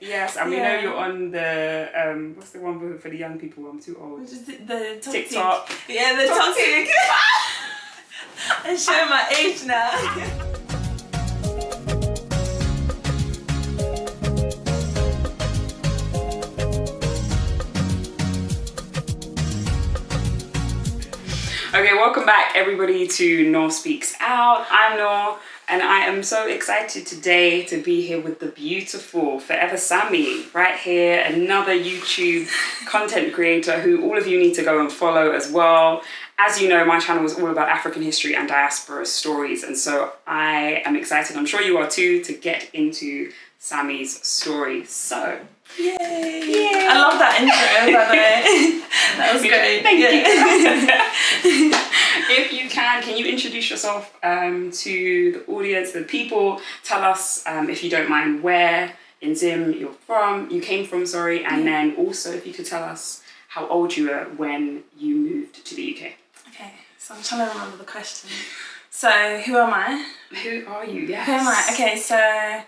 Yes, and we know you're on the what's the one for the young people? I'm too old. The TikTok. Yeah, the TikTok. I'm showing my age now. Okay, welcome back everybody to NorSpeaksOut. I'm Nor, and I am so excited today to be here with the beautiful Forever Sammy right here, another YouTube content creator who all of you need to go and follow as well. As you know, my channel is all about African history and diaspora stories, and so I am excited, I'm sure you are too, to get into Sammy's story. So, yay! I love that intro, by the way. That was great. Thank you. If you can you introduce yourself to the audience, the people? Tell us, if you don't mind, where in Zim you came from, and then also if you could tell us how old you were when you moved to the UK. Okay, so I'm trying to remember the question. So, who am I? Who are you? Yes. Who am I? Okay, so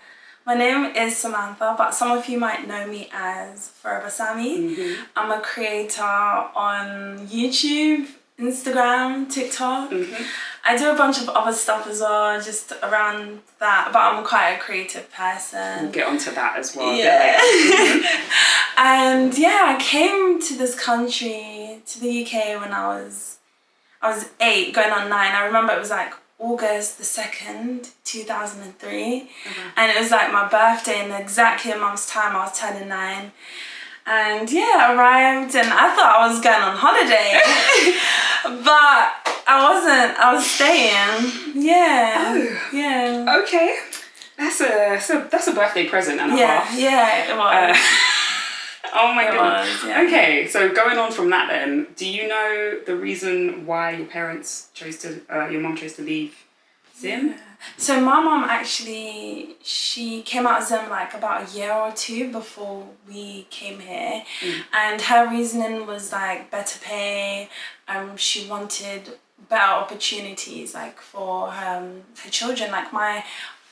my name is Samantha, but some of you might know me as Forever Sammy. Mm-hmm. I'm a creator on YouTube, Instagram, TikTok. Mm-hmm. I do a bunch of other stuff as well, just around that, but I'm quite a creative person. We'll get onto that as well. Yeah. Mm-hmm. And yeah, I came to this country, to the UK, when I was 8, going on 9. I remember it was like August the 2nd, 2003. And it was like my birthday, in exactly a month's time I was turning 9. And yeah, I arrived and I thought I was going on holiday. But I wasn't, I was staying. Yeah. Oh. Yeah. Okay. That's a birthday present and a half. Yeah, it was. Oh my goodness. Was, yeah. Okay, so going on from that then, do you know the reason why your mum chose to leave Zim? Yeah. So my mum actually, she came out of Zim like about a year or 2 before we came here. And her reasoning was like better pay. She wanted better opportunities like for her children. Like my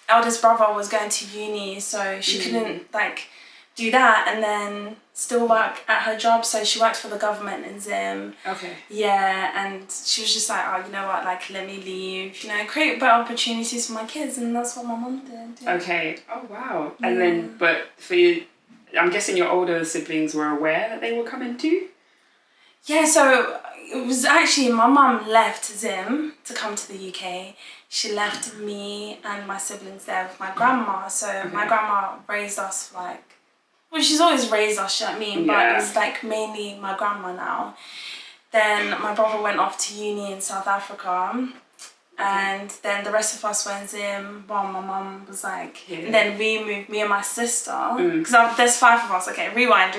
eldest brother was going to uni, so she couldn't like do that and then still work at her job. So she worked for the government in Zim. Okay. Yeah, and she was just like, oh, you know what, like, let me leave, create better opportunities for my kids, and that's what my mum did. Yeah. Okay. Oh, wow. And then, but for you, I'm guessing your older siblings were aware that they were coming too? Yeah, so it was actually, my mum left Zim to come to the UK. She left me and my siblings there with my grandma. So my grandma raised us well, she's always raised us, you know what I mean? But it was like mainly my grandma now. Then my brother went off to uni in South Africa. And then the rest of us were in Zim while my mum was like... And then we moved, me and my sister. Because there's 5 of us. Okay, rewind.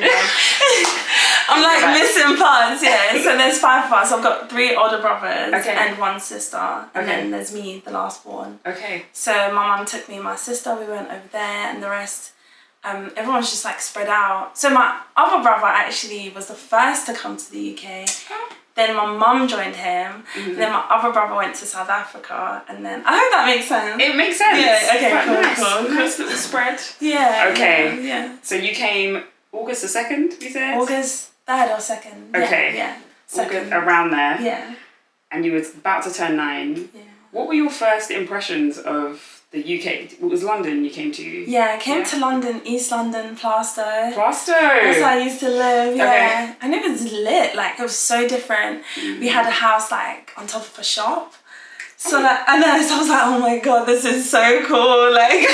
I'm like missing parts, yeah. So there's 5 of us. I've got 3 older brothers and 1 sister. And then there's me, the last born. Okay. So my mum took me and my sister. We went over there, and the rest... everyone's just like spread out. So my other brother actually was the first to come to the UK. Then my mum joined him. Then my other brother went to South Africa. And then, I hope that makes sense. It makes sense. Yeah, okay, cool. Nice little spread. Yeah. Okay. Yeah. So you came August the 2nd, we said? August 3rd or 2nd. Okay. Yeah. August, around there. Yeah. And you were about to turn 9. Yeah. What were your first impressions of the UK? It was London you came to? Yeah, I came to London, East London, Plaistow. Plaistow! That's where I used to live, yeah. Okay. And it was lit, like it was so different. We had a house like on top of a shop. So so I was like, oh my god, this is so cool. Like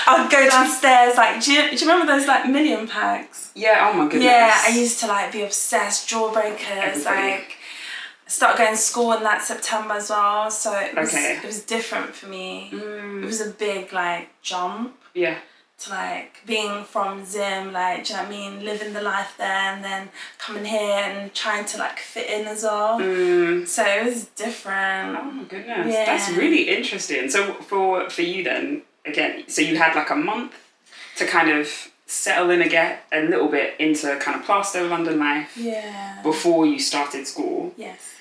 I'd go downstairs, like do you remember those like million packs? Yeah, oh my goodness. Yeah, I used to like be obsessed, Jawbreakers, like started going to school in that September as well, so it was different for me. It was a big like jump. Yeah. To like being from Zim, like, do you know what I mean, living the life there and then coming here and trying to like fit in as well. So it was different. Oh my goodness, that's really interesting. So for you then, again, so you had like a month to kind of settle in again a little bit into kind of Plaistow London life. Yeah. Before you started school. Yes.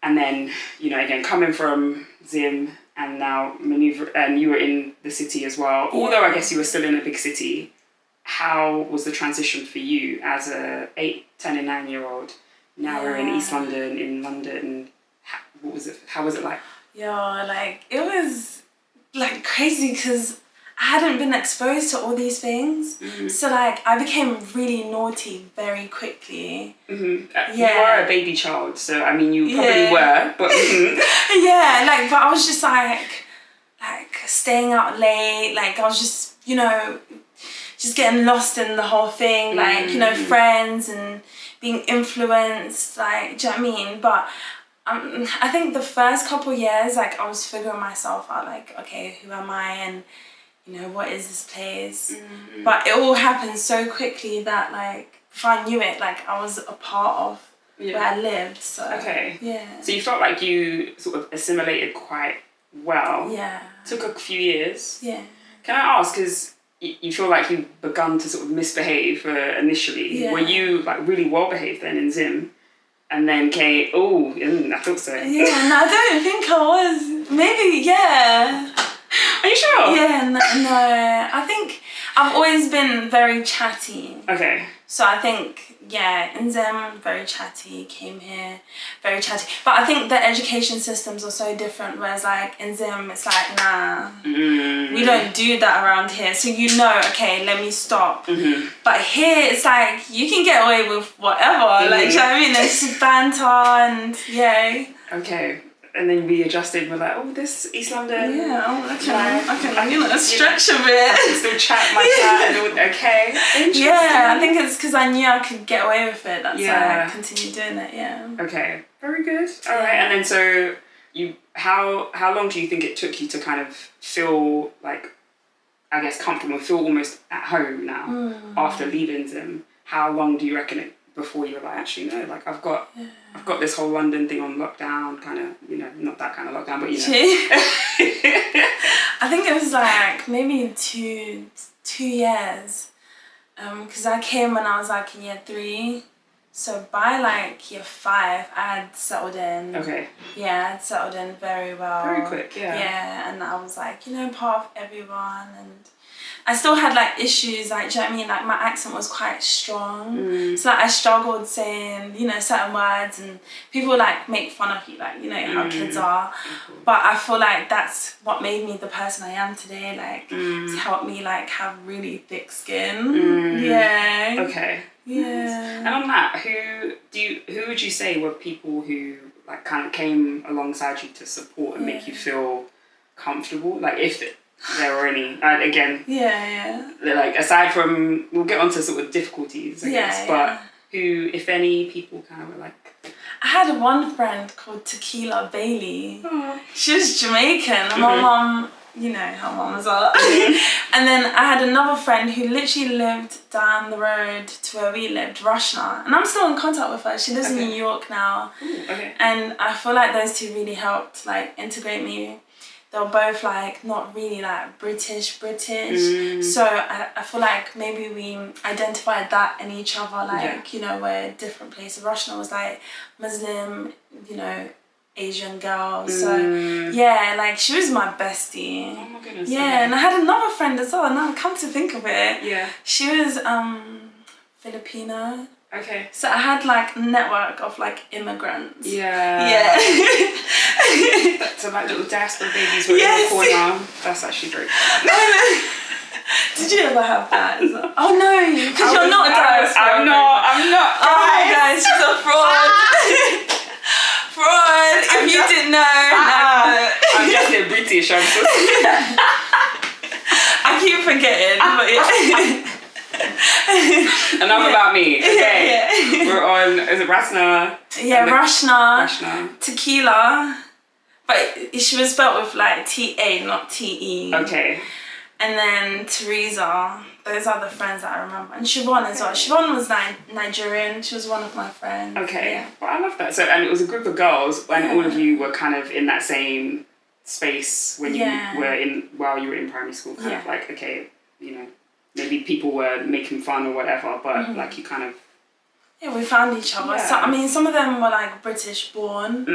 And then, again, coming from Zim and now and you were in the city as well. Yeah. Although I guess you were still in a big city how was the transition for you as a 8, 10 and 9-year-old? Now we're in East London, in London. What was it? How was it like? Yeah, like, it was, like, crazy because I hadn't been exposed to all these things. So, like, I became really naughty very quickly. You are a baby child, so, I mean, you probably were, but... Yeah, like, but I was just, like, staying out late. Like, I was just, you know, just getting lost in the whole thing. Like, you know, friends and being influenced. Like, do you know what I mean? But... I think the first couple years, like, I was figuring myself out, like, okay, who am I, and, you know, what is this place? But it all happened so quickly that, like, before I knew it, like, I was a part of where I lived, so... Okay. Yeah. So you felt like you sort of assimilated quite well. Yeah. Took a few years. Yeah. Can I ask, because you feel like you've begun to sort of misbehave initially. Yeah. Were you, like, really well-behaved then in Zim? And then Kate, I thought so. Yeah, no, I don't think I was. Maybe, yeah. Are you sure? Yeah, no, I think I've always been very chatty. Okay. So I think, yeah, in Zim, very chatty, came here, very chatty. But I think the education systems are so different, whereas, like, in Zim, it's like, nah, we don't do that around here. So you know, okay, let me stop. But here, it's like, you can get away with whatever. Like, do you know what I mean? It's just banter and, yeah. Okay. And then we adjusted. We're like, oh, this East London. Yeah, I can, you know, stretch a bit. I can still chat my chat and all, okay. Interesting. Yeah, I think it's because I knew I could get away with it. That's why I continued doing it. Yeah. Okay. Very good. All right. And then so how long do you think it took you to kind of feel like, I guess, comfortable, feel almost at home now after leaving Zim? How long do you reckon it before you were like, actually no, like I've got this whole London thing on lockdown, kind of, you know, not that kind of lockdown, but you know. I think it was like maybe two years, because I came when I was like in year 3, so by like year 5 I had settled in. Okay. Yeah, I'd settled in very well. Very quick, yeah. Yeah, and I was like, you know, part of everyone, and I still had like issues, like, do you know what I mean? Like, my accent was quite strong. So like I struggled saying, you know, certain words, and people like make fun of you, like, you know, how kids are. But I feel like that's what made me the person I am today. Like, it's helped me like have really thick skin. Yeah. Okay. Yeah. And on that, who would you say were people who like kind of came alongside you to support and make you feel comfortable? Like, if there were any, again. Yeah. Like, aside from, we'll get onto sort of difficulties, I guess, but who, if any, people kind of were like... I had one friend called Tequila Bailey. Oh. She was Jamaican, and my mum, you know how mums are. And then I had another friend who literally lived down the road to where we lived, Rushna. And I'm still in contact with her. She lives in New York now. Ooh, okay. And I feel like those two really helped, like, integrate me. They were both like not really like British. So I feel like maybe we identified that in each other, like, you know, we're different places. Rushna was like Muslim, you know, Asian girl. So yeah, like, she was my bestie. Oh my goodness. Yeah, okay. and I had another friend as well. Now come to think of it, she was Filipino. Okay. So I had like a network of like immigrants. Yeah. So like little diaspora babies were in the corner. That's actually great. Did you ever have that? Oh no, because you're not a diaspora. I'm not. Oh my gosh, she's a fraud. Fraud. If you didn't know. I'm just a British. I'm so I keep forgetting. But enough about me. Okay. We're on, is it Rasna? Yeah, Rushna. Tequila. But she was spelled with like T-A, not T-E. Okay. And then Teresa. Those are the friends that I remember. And Siobhan as well. Siobhan was Nigerian. She was one of my friends. Okay. Yeah. Well, I love that. So, and it was a group of girls, and all of you were kind of in that same space when you were while you were in primary school, kind of like, okay, you know, maybe people were making fun or whatever, but like, you kind of... Yeah, we found each other. Yeah. So, I mean, some of them were like British born,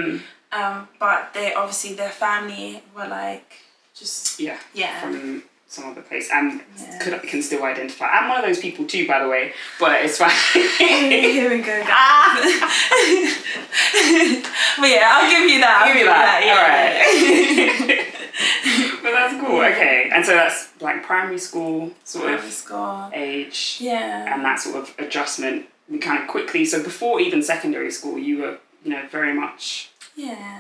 but they obviously, their family were like just... Yeah. From some other place and can still identify. I'm one of those people too, by the way, but it's fine. Here we go, guys. But yeah, I'll give you that. All right. But that's cool. Okay, and so that's like primary school sort of age. Yeah. And that sort of adjustment. We kind of quickly. So before even secondary school, you were very much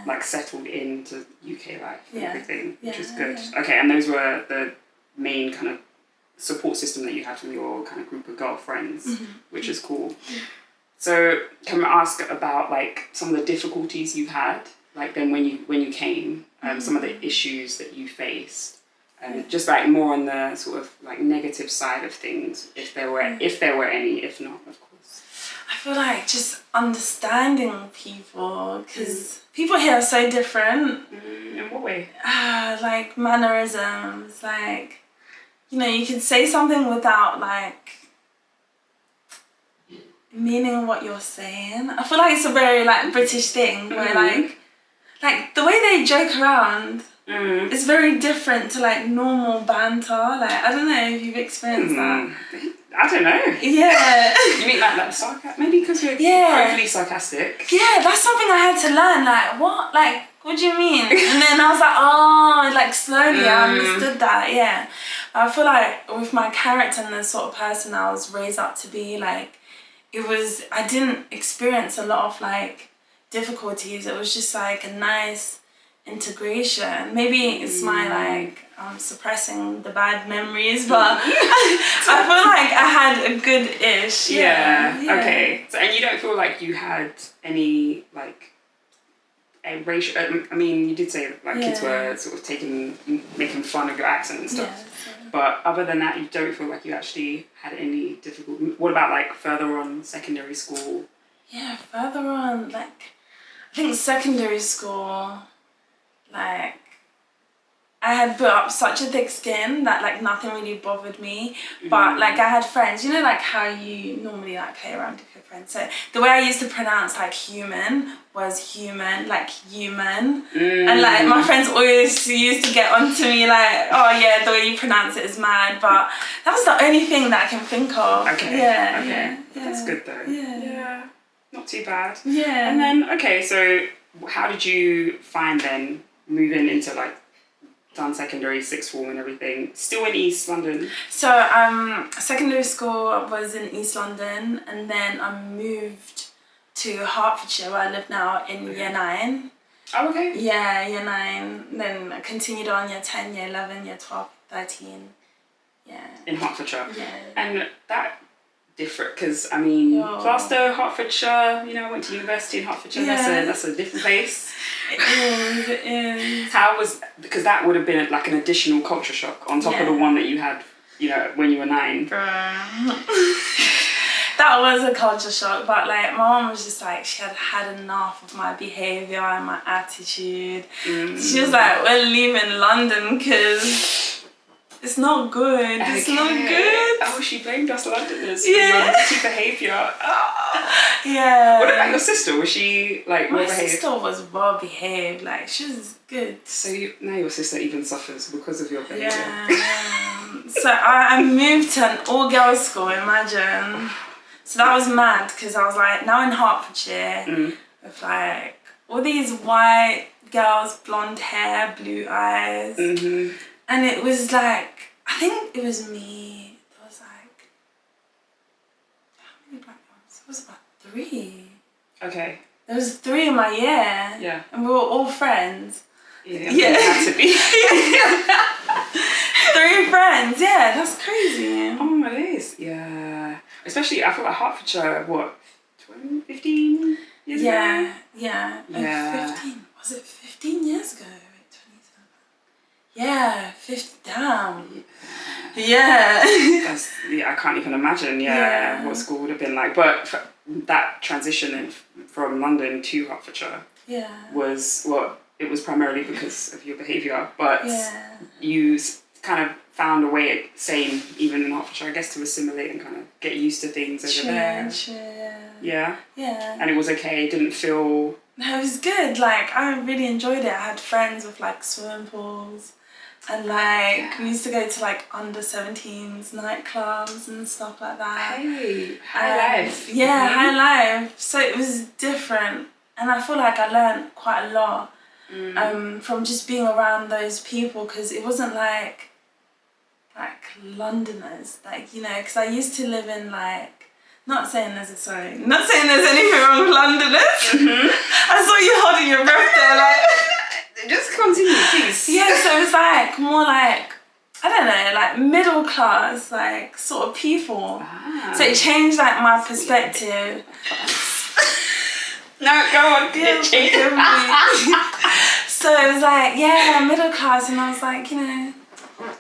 like settled into UK life and everything, which is good. Yeah. Okay, and those were the main kind of support system that you had from your kind of group of girlfriends, which is cool. So can I ask about like some of the difficulties you had, like then when you came, some of the issues that you faced, and just like more on the sort of like negative side of things, if there were any, if not, of course. I feel like just understanding people, because people here are so different. In what way? Like mannerisms, like, you can say something without like meaning what you're saying. I feel like it's a very like British thing where like the way they joke around is very different to like normal banter. Like, I don't know if you've experienced that. I don't know. Yeah. You mean like sarcastic? Maybe because we're overly sarcastic. Yeah, that's something I had to learn. Like, what? Like, what do you mean? And then I was like, oh, like slowly I understood that. Yeah. I feel like with my character and the sort of person I was raised up to be, like, I didn't experience a lot of like difficulties. It was just like a nice integration. Maybe it's my like suppressing the bad memories, but I feel like I had a good-ish. Yeah. Okay. So, and you don't feel like you had any like a racial? I mean, you did say like kids were sort of making fun of your accent and stuff. But other than that, you don't feel like you actually had any difficulty. What about like further on secondary school? Yeah, further on, like I think secondary school, like I had built up such a thick skin that like nothing really bothered me. But like I had friends, like how you normally like play around with your friends. So the way I used to pronounce like human was human, like human. And like my friends always used to get onto me like, oh yeah, the way you pronounce it is mad. But that was the only thing that I can think of. Okay. Yeah. That's good though. Yeah. Not too bad. Yeah. And then, okay, so how did you find then moving into like done secondary, sixth form and everything, still in East London? So secondary school was in East London, and then I moved to Hertfordshire where I live now in year 9. Oh, okay. Yeah, year 9. Then I continued on year 10, year 11, year 12, 13. Yeah. In Hertfordshire? Yeah. And that different, because I mean, Glasgow, Hertfordshire, I went to university in Hertfordshire. That's a different place. It is. How was, because that would have been like an additional culture shock on top of the one that you had, when you were 9. That was a culture shock, but like my mom was just like, she had enough of my behaviour and my attitude. She was like, we're leaving London because it's not good. It's not good. Oh, she blamed us Londoners for your naughty behaviour. Yeah. What about your sister? Was she like well behaved? My sister was well behaved. Like she was good. So now your sister even suffers because of your behaviour. Yeah. So I moved to an all-girls school. Imagine. So that was mad because I was like now in Hertfordshire with like all these white girls, blonde hair, blue eyes. And it was like, I think it was me. There was like, how many black girls? It was about 3. Okay. There was 3 in my year. Yeah. And we were all friends. Yeah. It had to be. 3 friends. Yeah, that's crazy. Oh my days. Yeah. Especially, I feel like Hertfordshire, 15 years ago? Yeah. 15. Was it 15 years ago? Yeah, 50 down. Yeah. I can't even imagine, what school would have been like. But that transition from London to Hertfordshire was, it was primarily because of your behaviour. But you kind of found a way, same even in Hertfordshire, I guess, to assimilate and kind of get used to things over there. Yeah? Yeah. And it was okay, it didn't feel... No, it was good. Like, I really enjoyed it. I had friends with, like, swimming pools. And like we used to go to like under 17s nightclubs and stuff like that. Hey, high life. Yeah, high life. So it was different, and I feel like I learned quite a lot from just being around those people, because it wasn't like Londoners, like, you know, because I used to live in like, not saying there's anything wrong with Londoners. I saw you holding your breath there, like. Just continue, please. Yeah, so it was like more like, I don't know, like middle class, like sort of people. So it changed like my perspective. No, go on. Yeah, forgive me. So it was like, yeah, middle class, and I was like, you know,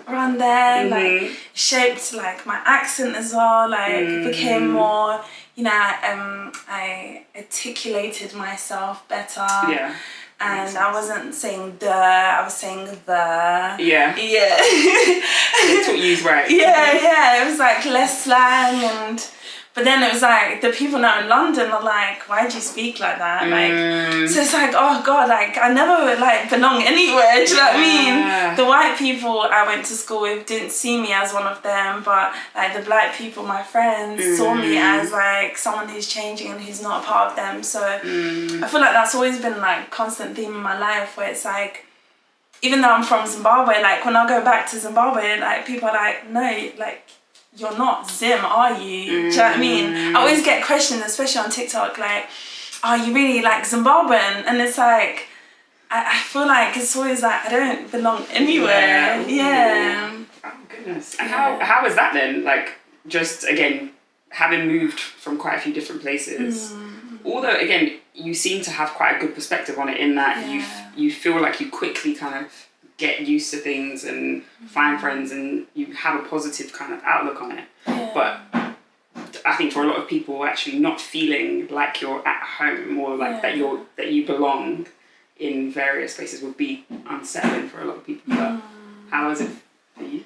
around there, like shaped like my accent as well, like became more, you know, I articulated myself better. Yeah. And I wasn't saying the, I was saying the. Yeah. Yeah. That's what you use, right? Yeah. It was like less slang, and but then it was like the people now in London are like, why do you speak like that? Like, so it's like, oh God, like I never like belong anywhere. Do you know what I mean? The white people I went to school with didn't see me as one of them, but like the black people, my friends, saw me as like someone who's changing and who's not a part of them. So I feel like that's always been like a constant theme in my life, where it's like, even though I'm from Zimbabwe, like when I go back to Zimbabwe, like people are like, no, like, you're not Zim, are you? Do you know what I mean? I always get questions, especially on TikTok, like, are you really like Zimbabwean? And it's like, I feel like it's always like, I don't belong anywhere. Yeah. Oh goodness. And how is that then? Like, just again, having moved from quite a few different places. Although again, you seem to have quite a good perspective on it, in that you feel like you quickly kind of get used to things and find friends, and you have a positive kind of outlook on it. But I think for a lot of people, actually not feeling like you're at home, or like that you belong in various places, would be unsettling for a lot of people. But how is it for you?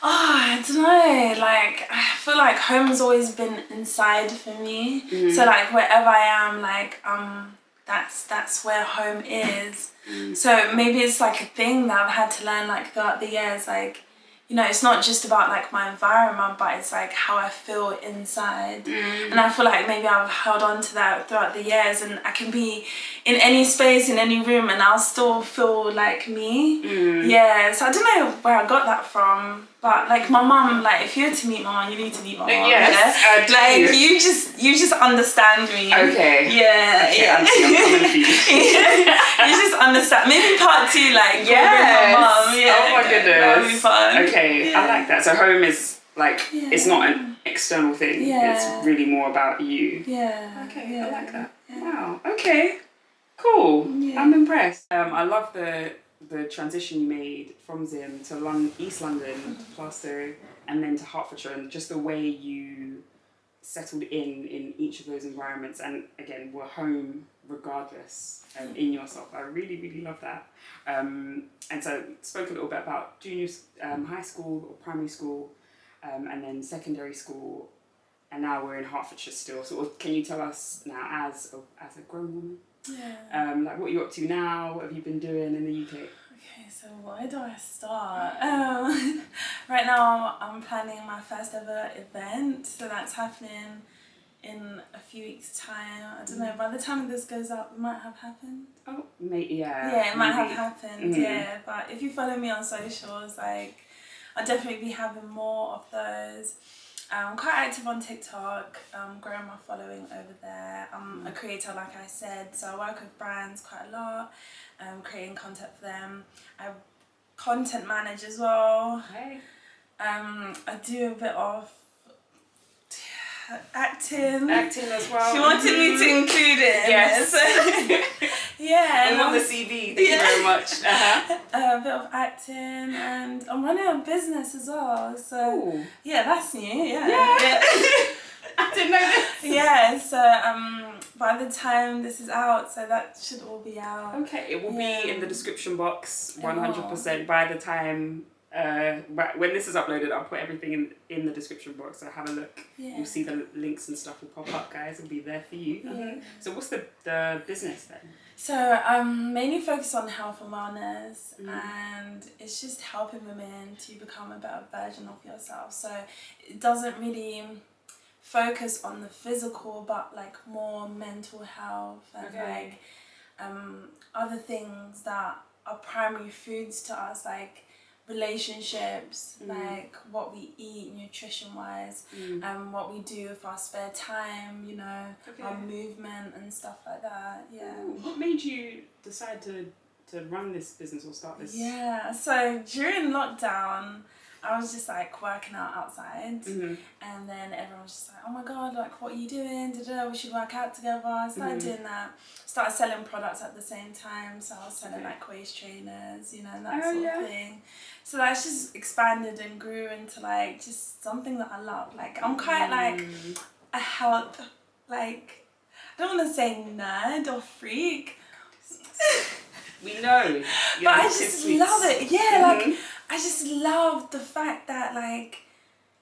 Oh, I don't know, like I feel like home's always been inside for me. So like wherever I am, like that's where home is. So maybe it's like a thing that I've had to learn like throughout the years, like, you know, it's not just about like my environment, but it's like how I feel inside. And I feel like maybe I've held on to that throughout the years, and I can be in any space, in any room, and I'll still feel like me. Yeah, so I don't know where I got that from, but like my mum, like if you were to meet my mum, you need to meet my mum. Yes, like you just understand me. Okay. Yeah. I'm coming for you. You just understand. Maybe part 2, like my mum. Yeah. Oh my goodness. That would be fun. Okay, I like that. So home is like, it's not an external thing. It's really more about you. Yeah. Okay, I like that. Wow. Okay. Cool. Yeah. I'm impressed. I love the transition you made from Zim to East London, to Plaistow, and then to Hertfordshire, and just the way you settled in each of those environments, and again were home regardless in yourself. I really, really love that. And so spoke a little bit about junior high school or primary school, and then secondary school, and now we're in Hertfordshire still. Sort of, can you tell us now, as a grown woman, like what you're up to now? What have you been doing in the UK? Okay, so where do I start? Right now I'm planning my first ever event, so that's happening in a few weeks' time. I don't know, by the time this goes up, it might have happened. Oh, maybe, yeah. Yeah, it might have happened, yeah. But if you follow me on socials, like, I'll definitely be having more of those. I'm quite active on TikTok, growing my following over there. I'm a creator, like I said, so I work with brands quite a lot, creating content for them. I content manage as well. Hey. I do a bit of acting. Acting as well. She wanted me to include it. Yes. Yeah. I'm on the CV. Thank you very much. A bit of acting, and I'm running a business as well. So yeah, that's new. Yeah. I didn't know this. Yeah. So by the time this is out, so that should all be out. Okay, it will be in the description box 100% by the time when this is uploaded, I'll put everything in the description box, so have a look. Yeah. You'll see the links and stuff will pop up, guys. It'll be there for you. Yeah. So what's the business then? So mainly focus on health and wellness, and it's just helping women to become a better version of yourself. So it doesn't really focus on the physical, but like more mental health and like other things that are primary foods to us, like relationships, like what we eat nutrition wise, what we do with our spare time, you know, our movement and stuff like that. Yeah. What made you decide to run this business or start this? Yeah, so during lockdown I was just like working out outside, and then everyone was just like, oh my god, like what are you doing? We should work out together. I started doing that. Started selling products at the same time, so I was selling like waist trainers, you know, and that sort of thing. So that's just expanded and grew into like just something that I love. Like I'm quite like a health, like I don't want to say nerd or freak. We know. But I just love it. Yeah, like I just love the fact that like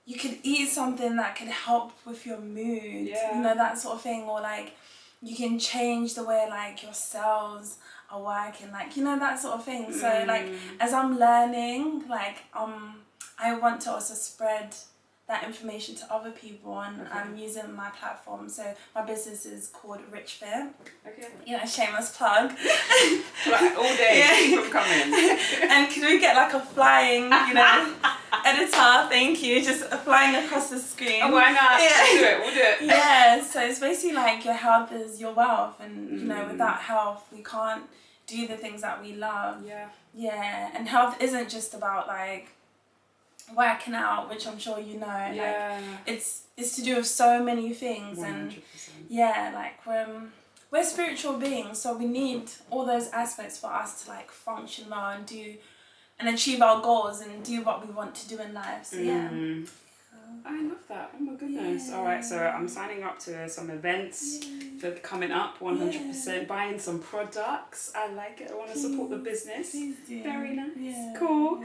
you could eat something that could help with your mood, you know, that sort of thing, or like you can change the way like your cells are working, like, you know, that sort of thing. So like as I'm learning, like I want to also spread that information to other people, and I'm using my platform. So my business is called Rich Fit. Okay. You know, shameless plug. Like all day, keep them coming. And can we get like a flying, you know, editor? Thank you. Just flying across the screen. Oh, why not? Yeah. We'll do it. Yeah. So it's basically like your health is your wealth, and you know, without health, we can't do the things that we love. Yeah. Yeah. And health isn't just about like working out, which I'm sure you know. Yeah. Like it's to do with so many things. 100%. And yeah, like we're spiritual beings, so we need all those aspects for us to like function well and do and achieve our goals and do what we want to do in life. So yeah. I love that. Oh my goodness. All right, so I'm signing up to some events for coming up 100%, buying some products. I like it. I want to support the business. Please do. Very nice. Yeah. Cool.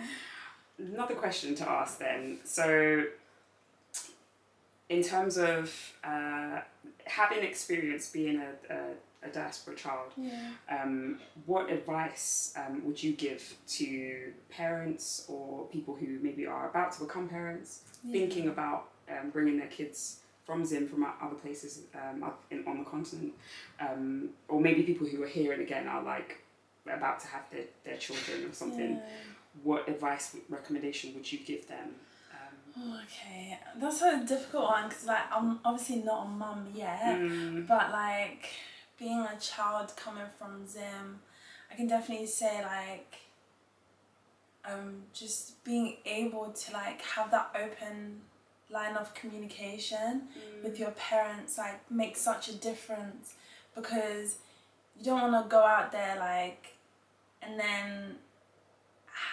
Another question to ask then. So in terms of having experience being a diaspora child, what advice would you give to parents or people who maybe are about to become parents, thinking about bringing their kids from Zim, from other places on the continent, or maybe people who are here and again are like about to have their children or something? What advice, recommendation would you give them? Okay, that's a difficult one because like I'm obviously not a mum yet, but like being a child coming from Zim, I can definitely say like just being able to like have that open line of communication with your parents like makes such a difference, because you don't want to go out there like and then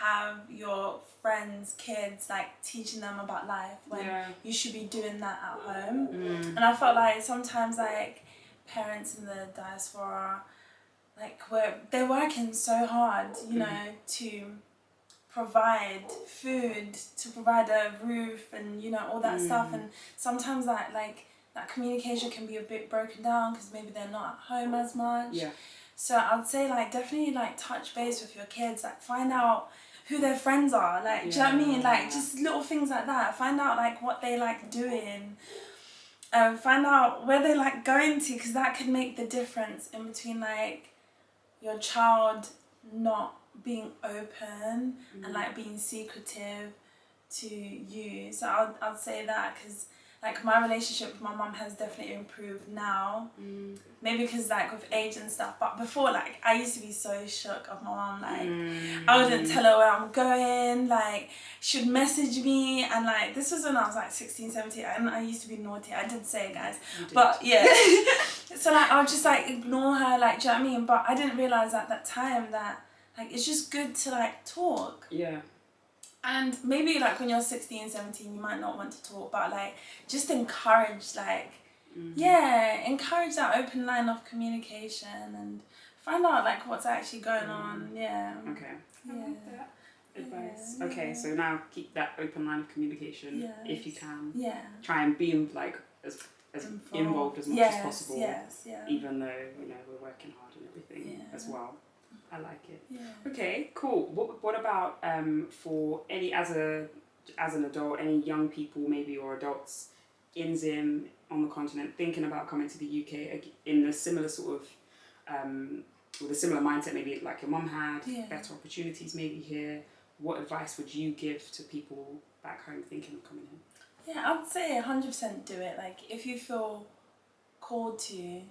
have your friends' kids like teaching them about life when you should be doing that at home. And I felt like sometimes like parents in the diaspora, like they're working so hard, you know, to provide food, to provide a roof and, you know, all that stuff. And sometimes that communication can be a bit broken down because maybe they're not at home as much. So I'd say like definitely like touch base with your kids, like find out who their friends are, like do you know what I mean? Like just little things like that. Find out like what they like doing. Find out where they like going to, because that could make the difference in between like your child not being open and like being secretive to you. So I'd say that, because like my relationship with my mum has definitely improved now. Maybe because like with age and stuff, but before like I used to be so shook of my mum. Like I wouldn't tell her where I'm going, like she'd message me, and like this was when I was like 16, 17, and I used to be naughty. I did say it, guys, but yeah. So like I would just like ignore her, like do you know what I mean? But I didn't realise at that time that like it's just good to like talk. And maybe like when you're 16, 17, you might not want to talk, but like just encourage like, encourage that open line of communication and find out like what's actually going on. Okay. I like that. advice. Okay, so now keep that open line of communication if you can. Yeah. Try and be like as involved as much as possible. Yes. Even though we're working hard and everything as well. I like it. Yeah. Okay, cool. What about for any as an adult, any young people maybe or adults in Zim on the continent thinking about coming to the UK in a similar sort of with a similar mindset, maybe like your mum had, better opportunities maybe here. What advice would you give to people back home thinking of coming in? Yeah, I'd say 100% do it. Like, if you feel called to,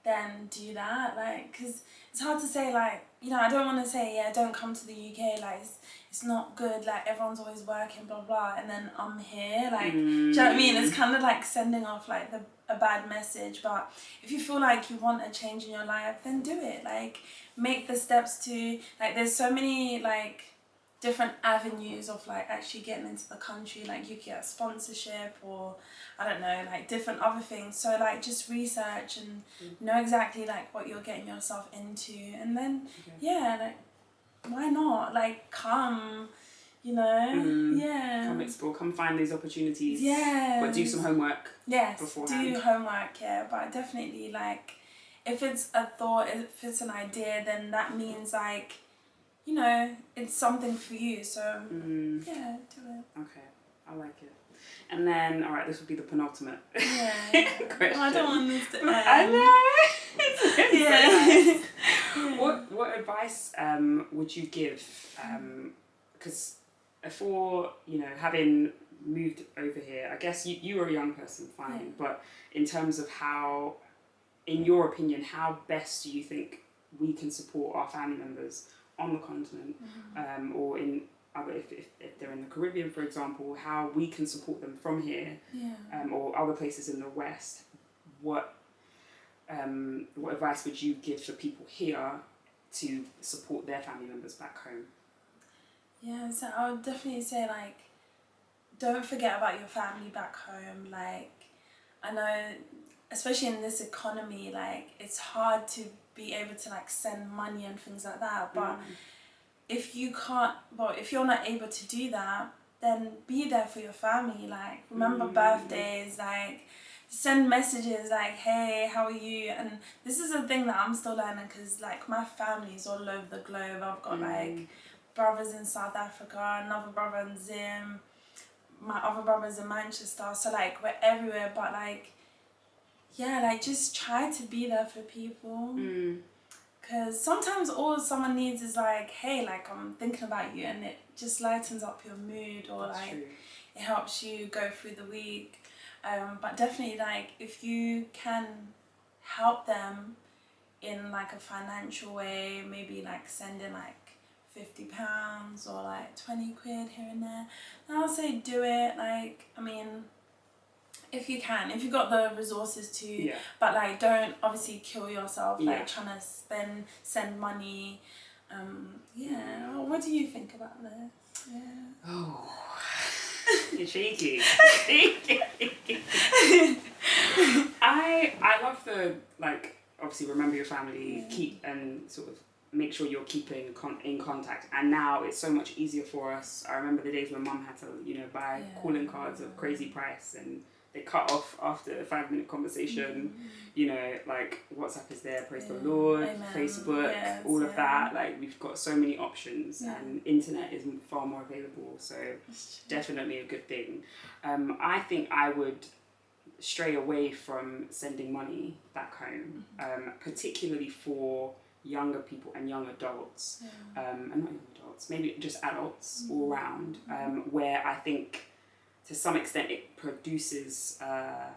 then do that. Like, because it's hard to say, like, I don't want to say, don't come to the UK, like, it's not good, like, everyone's always working, blah, blah, and then I'm here, like, do you know what I mean? It's kind of like sending off, like, a bad message, but if you feel like you want a change in your life, then do it. Like, make the steps to, like, there's so many, like, different avenues of like actually getting into the country. Like, you get a sponsorship or I don't know, like different other things. So like just research and know exactly like what you're getting yourself into, and then like why not, like come, come explore, come find these opportunities, but do some homework beforehand. Do homework, but definitely like if it's a thought, if it's an idea, then that means like it's something for you, so do it. Okay, I like it. And then, all right, this would be the penultimate question. I don't want this to end. I know. What advice would you give? Because for having moved over here, I guess you were a young person, fine, but in terms of how, in your opinion, how best do you think we can support our family members on the continent, or in other, if they're in the Caribbean, for example, how we can support them from here, or other places in the West? What advice would you give for people here to support their family members back home? Yeah, so I would definitely say like, don't forget about your family back home. Like, I know, especially in this economy, like it's hard to be able to like send money and things like that, but if you're not able to do that, then be there for your family. Like, remember birthdays, like send messages like, hey, how are you? And this is a thing that I'm still learning, because like my family's all over the globe. I've got like brothers in South Africa, another brother in Zim, my other brother's in Manchester, so like we're everywhere, but like just try to be there for people, because sometimes all someone needs is like, hey, like I'm thinking about you, and it just lightens up your mood, or That's like true. It helps you go through the week. But definitely like if you can help them in like a financial way, maybe like sending like £50 or like 20 quid here and there, then I'll say do it. Like, I mean, if you can, if you've got the resources to, but like don't obviously kill yourself like trying to send money. What do you think about this? Oh, you're cheeky. I love the, like, obviously remember your family, keep and sort of make sure you're keeping in contact. And now it's so much easier for us. I remember the days when mum had to buy calling cards of crazy price, and they cut off after a 5-minute conversation. Like WhatsApp is there, praise the Lord. Amen. Facebook, all of that. Like, we've got so many options, and internet is far more available. So definitely a good thing. I think I would stray away from sending money back home, particularly for younger people and young adults, and not young adults, maybe just adults all round, where I think to some extent it produces a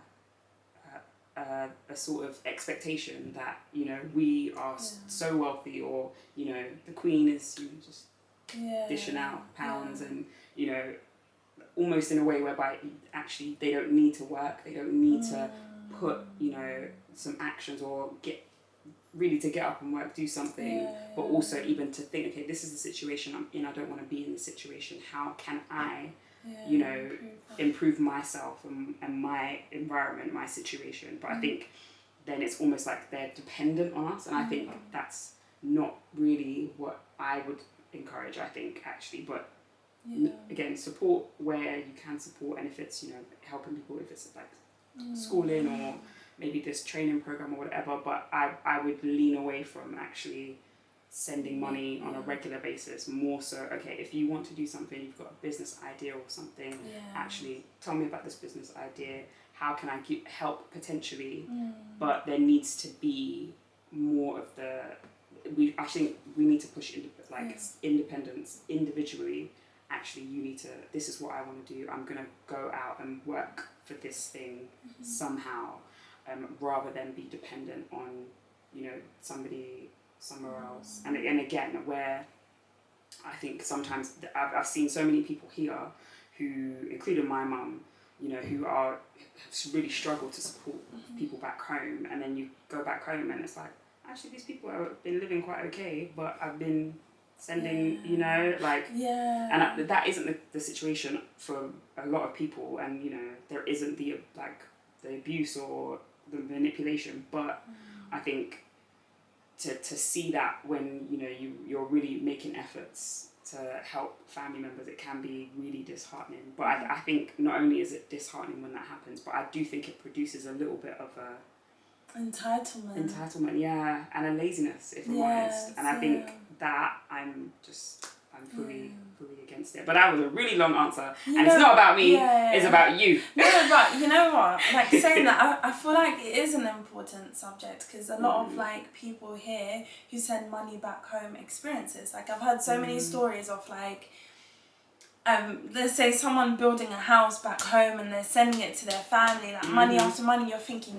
sort of expectation that we are so wealthy, or the Queen is just dishing out pounds, and almost in a way whereby actually they don't need to work, they don't need to put some actions or get up and work, do something, but also even to think, okay, this is the situation I'm in, I don't want to be in this situation, how can I improve myself and my environment, my situation. But I think then it's almost like they're dependent on us, and I think that's not really what I would encourage, I think, actually. But Yeah. again, support where you can support, and if it's, you know, helping people, if it's like schooling or maybe this training program or whatever, but I would lean away from actually sending money on a regular basis, more so, okay, if you want to do something, you've got a business idea or something, actually tell me about this business idea, how can I help potentially, but there needs to be more of the, I think we need to push independence individually. Actually, you need to, this is what I want to do, I'm going to go out and work for this thing somehow, rather than be dependent on, you know, somebody somewhere else. And again, where I think sometimes I've seen so many people here who, including my mum, you know, who have really struggled to support people back home, and then you go back home and it's like, actually these people have been living quite okay, but I've been sending, you know, like, and that isn't the situation for a lot of people, and, you know, there isn't the abuse or the manipulation, but I think to see that when, you know, you're really making efforts to help family members, it can be really disheartening. But I think not only is it disheartening when that happens, but I do think it produces a little bit of a entitlement, yeah, and a laziness, if I'm honest. And I think that I'm fully against it. But that was a really long answer, and it's not about me, it's about you. No, but you know what, like, saying that, I feel like it is an important subject, because a lot of, like, people here who send money back home experiences, like, I've heard so many stories of, like, let's say someone building a house back home and they're sending it to their family, like, money after money, you're thinking,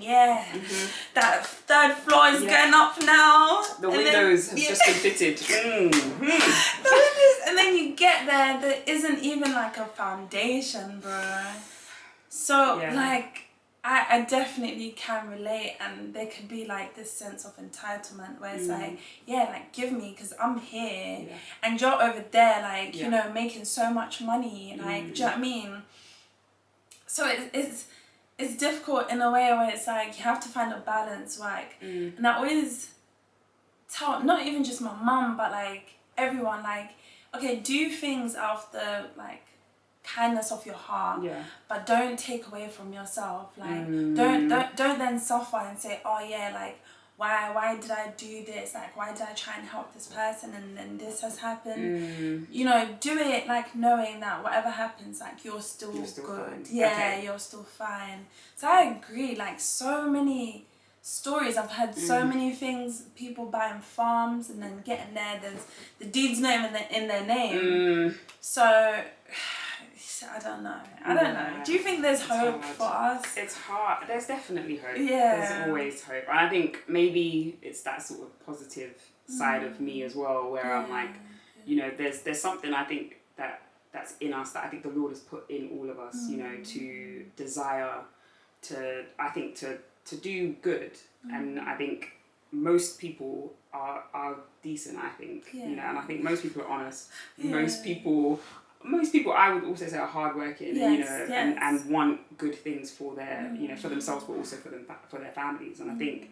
that third floor is going up now. The windows have just been fitted. The windows, and then you get there isn't even, like, a foundation, bro. So, like, I definitely can relate, and there could be, like, this sense of entitlement where it's like, like, give me, because I'm here, and you're over there, like, you know, making so much money, like, do you know what I mean? So it's difficult in a way where it's like, you have to find a balance, like, and I always tell, not even just my mum, but, like, everyone, like, okay, do things out of the, like, kindness of your heart, but don't take away from yourself, like, don't then suffer and say, oh yeah, like, why did I do this, like, why did I try and help this person and then this has happened, you know, do it, like, knowing that whatever happens, like, you're still good, fine. You're still fine. So I agree, like, so many stories I've heard, so many things, people buying farms and then getting there, there's the deed's name in their name, so I don't know. Do you think there's hope for us? It's hard. There's definitely hope. There's always hope. And I think maybe it's that sort of positive side of me as well, where I'm like, you know, there's something I think that's in us, that I think the Lord has put in all of us, you know, to desire to do good. And I think most people are decent, I think, you know, and I think most people are honest. Most people I would also say are hardworking, you know, and want good things for their, you know, for themselves, but also for their families. And I think,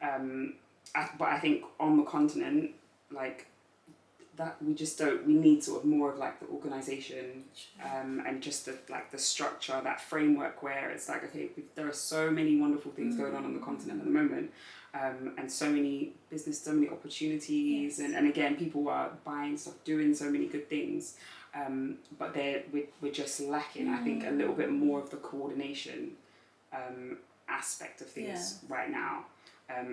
I think on the continent, like, that we need sort of more of, like, the organisation, and just the structure, that framework where it's like, okay, there are so many wonderful things going on the continent at the moment, and so many business, so many opportunities, and again, people are buying stuff, doing so many good things. But we're just lacking, I think, a little bit more of the coordination aspect of things right now.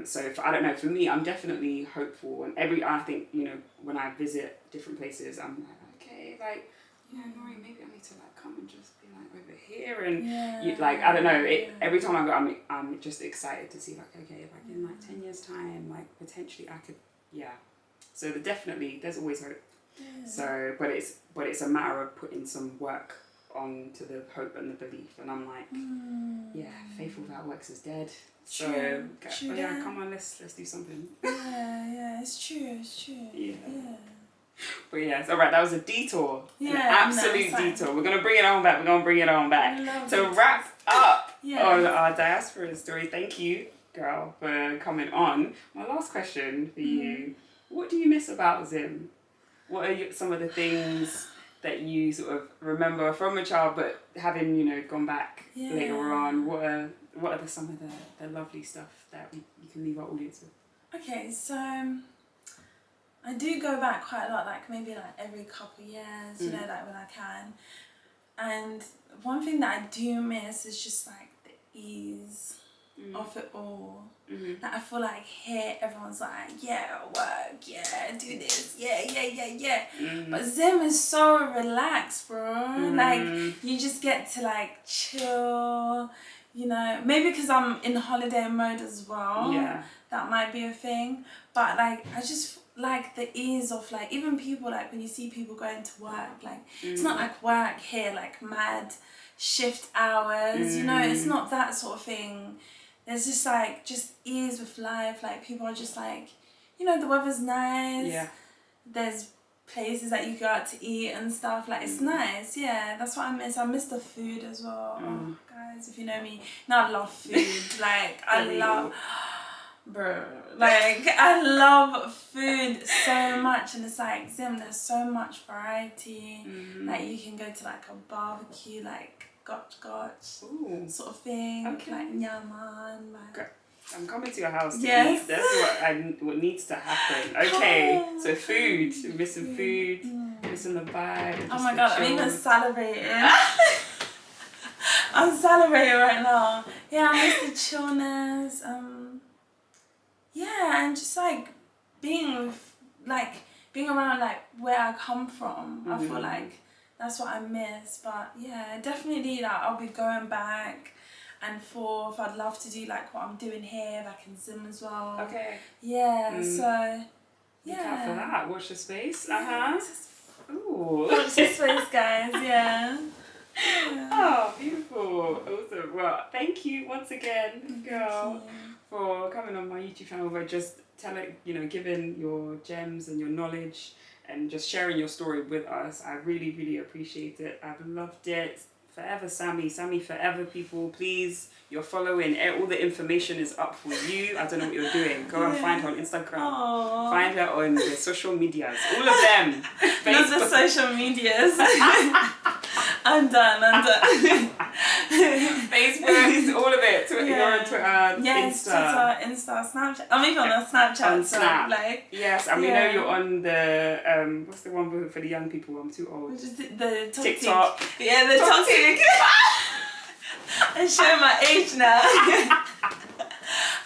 So I don't know, for me, I'm definitely hopeful, and I think, you know, when I visit different places, I'm like, okay, like, you know, Nori, maybe I need to, like, come and just be, like, over here, and like, I don't know, every time I go, I'm just excited to see, like, okay, if I in, like, 10 years time, like, potentially I could, so there's always hope. So, but it's a matter of putting some work onto the hope and the belief, and I'm like, faith without works is dead. True, come on, let's do something. It's true. But yes, all right, that was a detour, an absolute detour. We're gonna bring it on back. To wrap up on our diaspora story. Thank you, girl, for coming on. My last question for you: what do you miss about Zim? what are some of the things that you sort of remember from a child, but having, you know, gone back later on? What are some of the lovely stuff that you can leave our audience with? Okay, so I do go back quite a lot, like maybe like every couple of years, you know, like when I can. And one thing that I do miss is just like the ease of it all. Like I feel like here everyone's like, yeah, work, yeah, do this, yeah. But Zim is so relaxed, bro. Like you just get to like chill, you know, maybe because I'm in holiday mode as well. Yeah. That might be a thing. But like I just like the ease of like, even people, like when you see people going to work, like it's not like work here, like mad shift hours, you know, it's not that sort of thing. There's just like just ease with life, like people are just like, you know, the weather's nice, there's places that you go out to eat and stuff, like it's nice. That's what I miss the food as well. Oh, guys, if you know me, I love food. Like I love I love food so much, and it's like Zim, there's so much variety. Like you can go to like a barbecue, like gotch sort of thing, like nyaman, like I'm coming to your house to eat. That's what needs to happen. Okay, so food, missing food, missing the vibe. Oh my god, I'm even salivating. I'm salivating right now. Yeah, I miss the chillness. Yeah, and just like being around like where I come from. I feel like that's what I miss. But yeah, definitely like I'll be going back and forth. I'd love to do like what I'm doing here, back in Zim as well. Okay. Yeah, so look out for that. Watch the space. Ooh. Watch the space, guys. Yeah. Oh, beautiful. Awesome. Well, thank you once again, girl, for coming on my YouTube channel, but just giving your gems and your knowledge and just sharing your story with us. I really, really appreciate it. I've loved it. Forever Sammy Forever, people. Please, you're following. All the information is up for you. I don't know what you're doing. Go and find her on Instagram. Aww. Find her on the social medias. All of them. Not the social medias. I'm done. Facebook, all of it. You're on Twitter, yes, Insta. Twitter, Snapchat. I'm even on Snapchat. On Snap. Like, yes, and we know you're on the what's the one for the young people? I'm too old. The TikTok. Yeah, the TikTok. I'm showing my age now.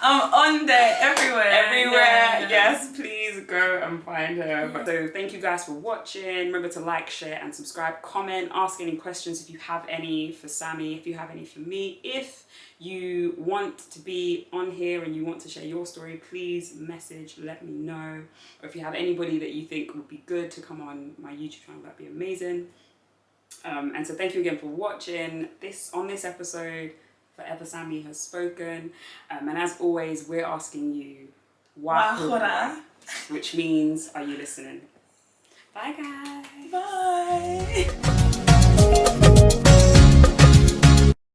I'm on there everywhere. Yes, please go and find her. So thank you guys for watching. Remember to like, share and subscribe, comment, ask any questions if you have any for Sammy, if you have any for me. If you want to be on here and you want to share your story, please message, let me know. Or if you have anybody that you think would be good to come on my YouTube channel, that'd be amazing. And so thank you again for watching on this episode. Forever Sammy has spoken, and as always we're asking you wahora, which means are you listening? Bye guys. Bye.